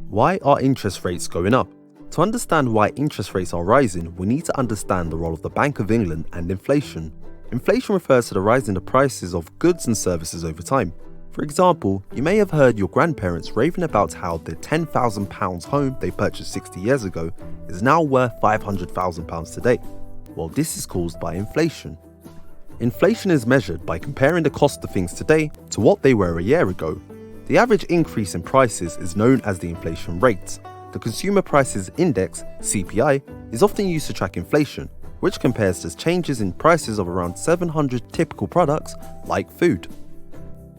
Why are interest rates going up? To understand why interest rates are rising, we need to understand the role of the Bank of England and inflation. Inflation refers to the rise in the prices of goods and services over time. For example, you may have heard your grandparents raving about how their £10,000 home they purchased 60 years ago is now worth £500,000 today. Well, this is caused by inflation. Inflation is measured by comparing the cost of things today to what they were a year ago. The average increase in prices is known as the inflation rate. The Consumer Prices Index, CPI, is often used to track inflation, which compares to changes in prices of around 700 typical products like food.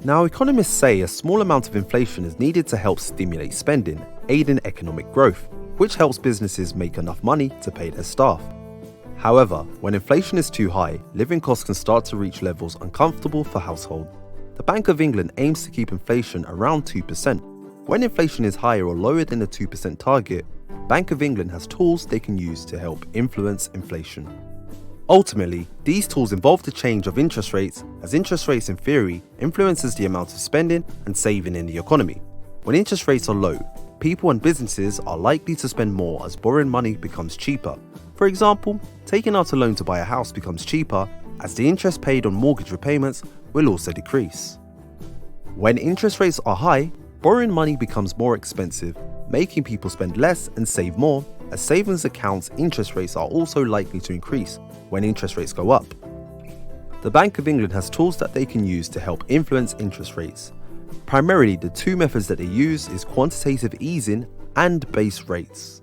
Now, economists say a small amount of inflation is needed to help stimulate spending, aiding economic growth, which helps businesses make enough money to pay their staff. However, when inflation is too high, living costs can start to reach levels uncomfortable for households. The Bank of England aims to keep inflation around 2%. When inflation is higher or lower than the 2% target, Bank of England has tools they can use to help influence inflation. Ultimately, these tools involve the change of interest rates, as interest rates in theory influences the amount of spending and saving in the economy. When interest rates are low, people and businesses are likely to spend more as borrowing money becomes cheaper. For example, taking out a loan to buy a house becomes cheaper as the interest paid on mortgage repayments will also decrease. When interest rates are high, borrowing money becomes more expensive, making people spend less and save more, as savings accounts interest rates are also likely to increase when interest rates go up. The Bank of England has tools that they can use to help influence interest rates. Primarily, the two methods that they use is quantitative easing and base rates.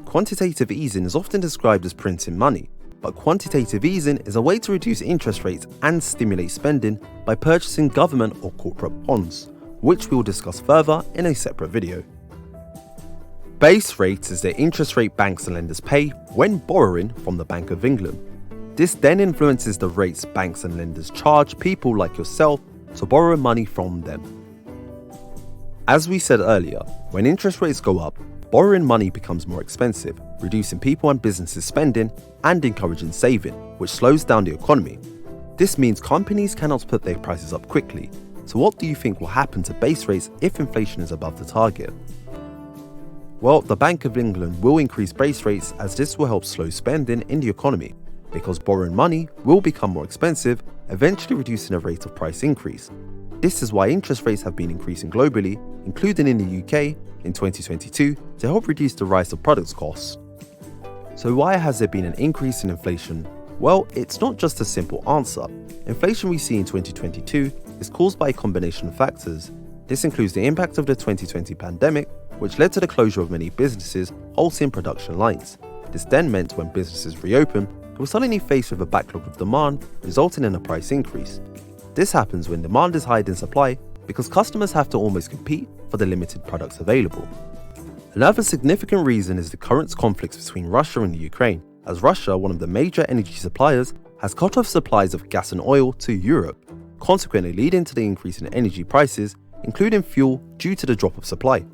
Quantitative easing is often described as printing money, but quantitative easing is a way to reduce interest rates and stimulate spending by purchasing government or corporate bonds, which we will discuss further in a separate video. Base rate is the interest rate banks and lenders pay when borrowing from the Bank of England. This then influences the rates banks and lenders charge people like yourself to borrow money from them. As we said earlier, when interest rates go up, borrowing money becomes more expensive, reducing people and businesses' spending and encouraging saving, which slows down the economy. This means companies cannot put their prices up quickly. So what do you think will happen to base rates if inflation is above the target? Well, the Bank of England will increase base rates as this will help slow spending in the economy, because borrowing money will become more expensive, eventually reducing the rate of price increase. This is why interest rates have been increasing globally, including in the UK in 2022, to help reduce the rise of products costs. So why has there been an increase in inflation? Well, it's not just a simple answer. Inflation we see in 2022 is caused by a combination of factors. This includes the impact of the 2020 pandemic, which led to the closure of many businesses halting production lines. This then meant when businesses reopened, they were suddenly faced with a backlog of demand, resulting in a price increase. This happens when demand is higher than supply because customers have to almost compete for the limited products available. Another significant reason is the current conflicts between Russia and Ukraine, as Russia, one of the major energy suppliers, has cut off supplies of gas and oil to Europe, consequently leading to the increase in energy prices, including fuel, due to the drop of supply.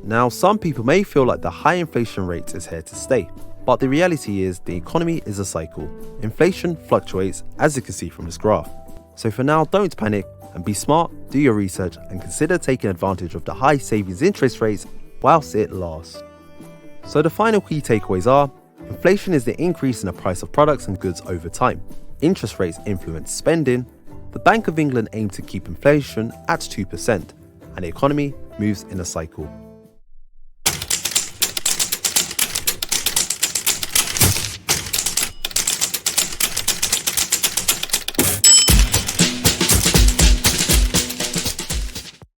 Now, some people may feel like the high inflation rate is here to stay, but the reality is the economy is a cycle. Inflation fluctuates, as you can see from this graph. So for now, don't panic and be smart, do your research and consider taking advantage of the high savings interest rates whilst it lasts. So the final key takeaways are: inflation is the increase in the price of products and goods over time. Interest rates influence spending. The Bank of England aims to keep inflation at 2%, and the economy moves in a cycle.